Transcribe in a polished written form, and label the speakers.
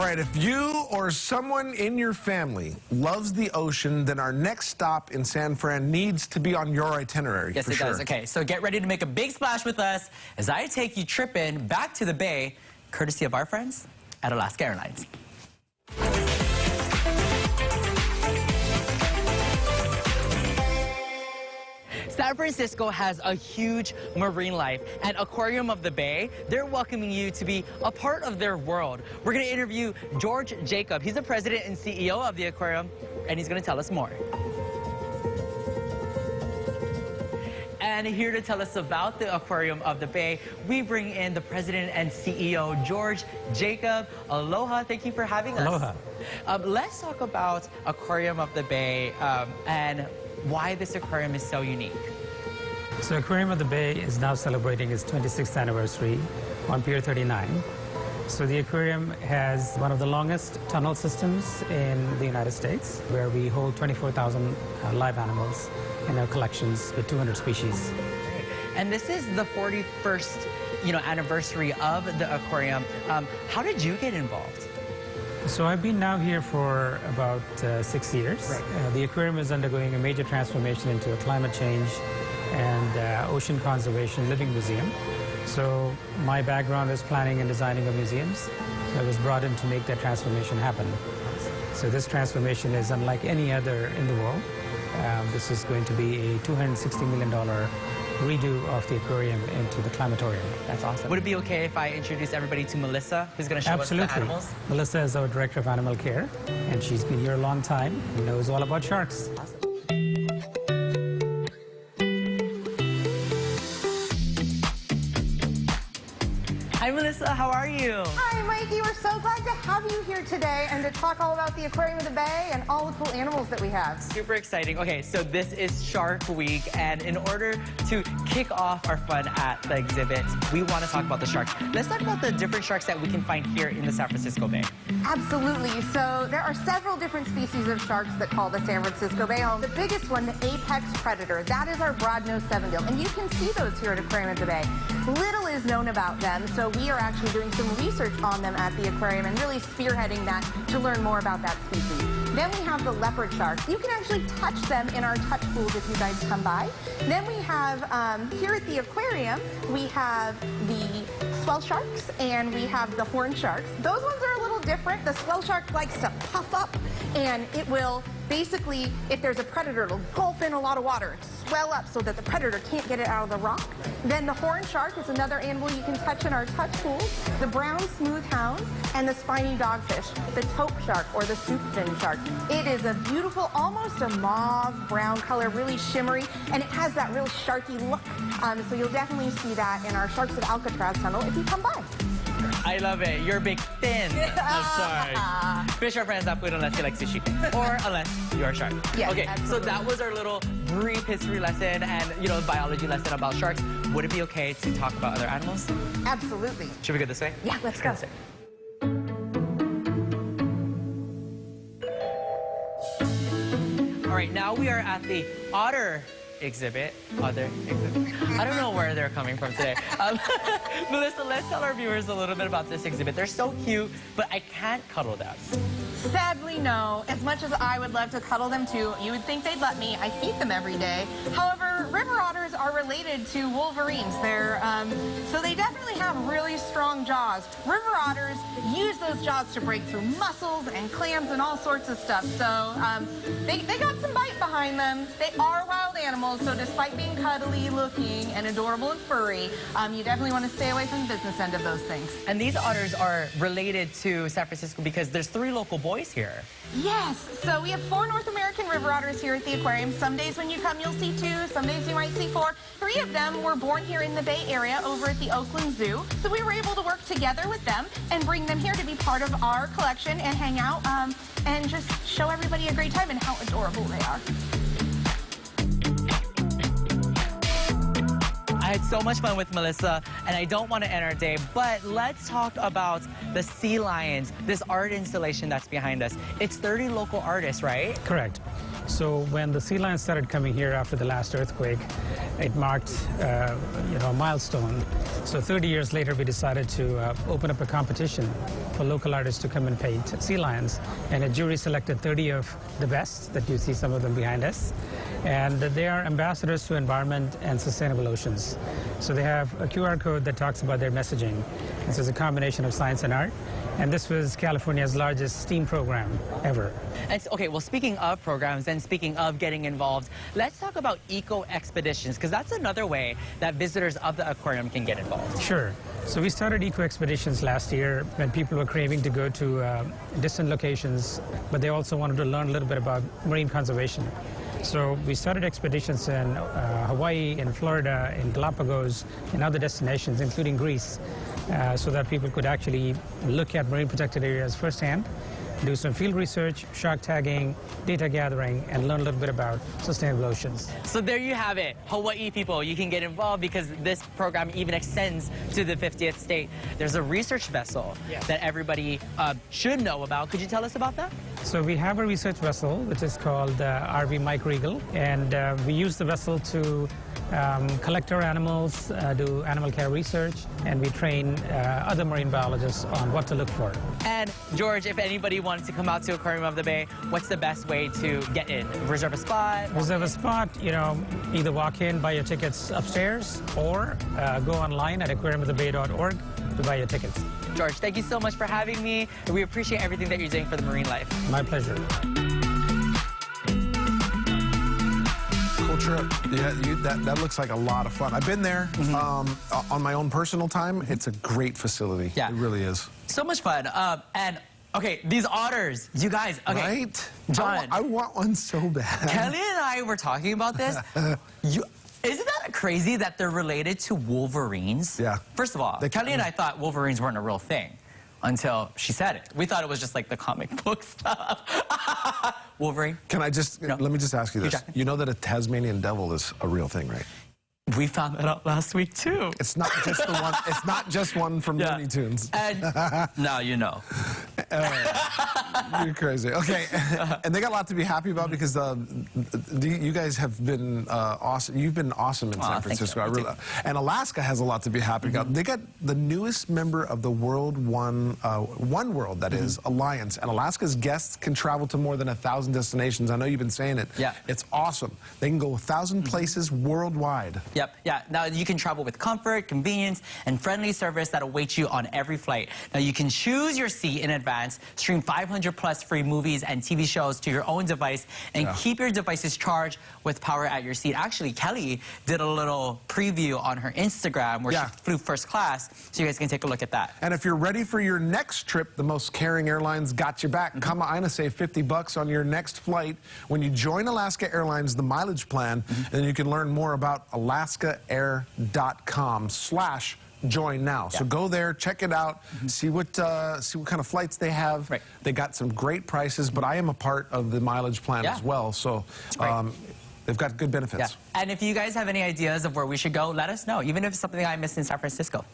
Speaker 1: All right, if you or someone in your family loves the ocean, then our next stop in San Fran needs to be on your itinerary.
Speaker 2: Yes, it does. Okay, so get ready to make a big splash with us as I take you tripping back to the Bay, courtesy of our friends at Alaska Airlines. San Francisco has a huge marine life, and Aquarium of the Bay, they're welcoming you to be a part of their world. We're going to interview George Jacob. He's the president and CEO of the aquarium, and he's going to tell us more. And here to tell us about the Aquarium of the Bay, we bring in the president and CEO, George Jacob. Aloha, thank you for having us.
Speaker 3: Aloha.
Speaker 2: Let's talk about Aquarium of the Bay and why this aquarium is so unique.
Speaker 3: So Aquarium of the Bay is now celebrating its 26th anniversary on Pier 39. So the aquarium has one of the longest tunnel systems in the United States, where we hold 24,000 live animals in our collections with 200 species.
Speaker 2: And this is the 41st, anniversary of the aquarium. How did you get involved?
Speaker 3: So I've been now here for about 6 years.
Speaker 2: Right.
Speaker 3: The aquarium is undergoing a major transformation into a climate change and ocean conservation living museum. So my background is planning and designing of museums. I was brought in to make that transformation happen. So this transformation is unlike any other in the world. This is going to be a $260 million redo of the aquarium into the climatorium.
Speaker 2: That's awesome. Would it be okay if I introduce everybody to Melissa, who's going to show us the animals?
Speaker 3: Melissa is our director of animal care, and she's been here a long time and knows all about sharks.
Speaker 2: Awesome. Hi, Melissa. How are you?
Speaker 4: Hi, Mikey. We're so glad to have you here today and to talk all about the Aquarium of the Bay and all the cool animals that we have.
Speaker 2: Super exciting. Okay, so this is Shark Week, and in order to kick off our fun at the exhibit, we want to talk about the sharks. Let's talk about the different sharks that we can find here in the San Francisco Bay.
Speaker 4: Absolutely. So there are several different species of sharks that call the San Francisco Bay home. The biggest one, the apex predator, that is our broad-nosed seven-gill, and you can see those here at Aquarium of the Bay. Little is known about them, so we are actually doing some research on them at the aquarium and really spearheading that to learn more about that species. Then we have the leopard sharks. You can actually touch them in our touch pools if you guys come by. Then we have, here at the aquarium, we have the swell sharks and we have the horn sharks. Those ones are a little different. The swell shark likes to puff up, and it will basically, if there's a predator, it'll gulp in a lot of water, swell up so that the predator can't get it out of the rock. Then the horn shark is another animal you can touch in our touch pools. The brown smooth hounds and the spiny dogfish, the taupe shark or the soup fin shark. It is a beautiful, almost a mauve brown color, really shimmery, and it has that real sharky look. So you'll definitely see that in our Sharks of Alcatraz tunnel if you come by.
Speaker 2: I love it. You're a big fan of sharks. Fish are friends not food unless you like sushi. Or unless you're a shark.
Speaker 4: Yes,
Speaker 2: okay,
Speaker 4: absolutely.
Speaker 2: so that was our little brief history lesson and, biology lesson about sharks. Would it be okay to talk about other animals?
Speaker 4: Absolutely.
Speaker 2: Should we go this way?
Speaker 4: Yeah, let's go.
Speaker 2: All right, now we are at the otter exhibit. I don't know where they're coming from today. Melissa, let's tell our viewers a little bit about this exhibit. They're so cute, but I can't cuddle them.
Speaker 4: Sadly, no. As much as I would love to cuddle them too, you would think they'd let me. I feed them every day. However, river otters are related to wolverines. So they definitely have really strong jaws. River otters use those jaws to break through mussels and clams and all sorts of stuff. So they got some bite behind them. They are wild animals, so despite being cuddly looking and adorable and furry, you definitely want to stay away from the business end of those things.
Speaker 2: And these otters are related to San Francisco because there's 3 local boys here.
Speaker 4: Yes, so we have 4 North American river otters here at the aquarium. Some days when you come, you'll see 2. Some days you might see 4. 3 of them were born here in the Bay Area over at the Oakland Zoo. So we were able to work together with them and bring them here to be part of our collection and hang out and just show everybody a great time and how adorable they are.
Speaker 2: I had so much fun with Melissa, and I don't want to end our day, but let's talk about the Sea Lions, this art installation that's behind us. It's 30 local artists, right?
Speaker 3: Correct. So when the sea lions started coming here after the last earthquake, it marked a milestone. So 30 years later, we decided to open up a competition for local artists to come and paint sea lions. And a jury selected 30 of the best, that you see some of them behind us. And they are ambassadors to environment and sustainable oceans. So they have a QR code that talks about their messaging. This is a combination of science and art. And this was California's largest STEAM program ever.
Speaker 2: And okay, well, speaking of programs and speaking of getting involved, let's talk about eco expeditions, because that's another way that visitors of the aquarium can get involved.
Speaker 3: Sure. So we started eco expeditions last year when people were craving to go to distant locations, but they also wanted to learn a little bit about marine conservation. So we started expeditions in Hawaii, in Florida, in Galapagos, and other destinations, including Greece, so that people could actually look at marine protected areas firsthand, do some field research, shark tagging, data gathering, and learn a little bit about sustainable oceans.
Speaker 2: So there you have it. Hawaii people, you can get involved because this program even extends to the 50th state. There's a research vessel that everybody should know about. Could you tell us about that?
Speaker 3: So we have a research vessel, which is called RV Mike Regal, and we use the vessel to collect our animals, do animal care research, and we train other marine biologists on what to look for.
Speaker 2: And George, if anybody wanted to come out to Aquarium of the Bay, what's the best way to get in? Reserve a spot?
Speaker 3: Reserve a spot, either walk in, buy your tickets upstairs, or go online at aquariumofthebay.org to buy your tickets.
Speaker 2: George, thank you so much for having me. We appreciate everything that you're doing for the marine life.
Speaker 3: My pleasure.
Speaker 1: Cool trip. Yeah, that looks like a lot of fun. I've been there on my own personal time. It's a great facility.
Speaker 2: Yeah.
Speaker 1: It really is.
Speaker 2: So much fun. And okay, these otters, you guys. Okay,
Speaker 1: Right?
Speaker 2: John.
Speaker 1: I want one so bad.
Speaker 2: Kelly and I were talking about this. Isn't that crazy that they're related to wolverines?
Speaker 1: Yeah.
Speaker 2: First of all, Kelly and I thought wolverines weren't a real thing until she said it. We thought it was just like the comic book stuff. Wolverine.
Speaker 1: Can I just, let me just ask you this. You know that a Tasmanian devil is a real thing, right?
Speaker 2: We found that out last week too.
Speaker 1: It's not just the one. It's not just one from Looney Tunes.
Speaker 2: And now you know.
Speaker 1: You're crazy. Okay, and they got a lot to be happy about because you guys have been awesome. You've been awesome in San Francisco. And Alaska has a lot to be happy about. They got the newest member of the World One World, that is, Alliance. And Alaska's guests can travel to more than 1,000 destinations. I know you've been saying it.
Speaker 2: Yeah.
Speaker 1: It's awesome. They can go 1,000 places worldwide.
Speaker 2: Yep, yeah. Now you can travel with comfort, convenience, and friendly service that awaits you on every flight. Now you can choose your seat in advance, stream 500 plus free movies and TV shows to your own device, and keep your devices charged with power at your seat. Actually, Kelly did a little preview on her Instagram where she flew first class, so you guys can take a look at that.
Speaker 1: And if you're ready for your next trip, the most caring airlines got your back. Kama Aina save $50 on your next flight when you join Alaska Airlines, the mileage plan, and you can learn more about alaskaair.com/join now. So go there, check it out, see what kind of flights they have.
Speaker 2: Right.
Speaker 1: They got some great prices, but I am a part of the mileage plan as well. So they've got good benefits.
Speaker 2: And if you guys have any ideas of where we should go, let us know, even if it's something I missed in San Francisco.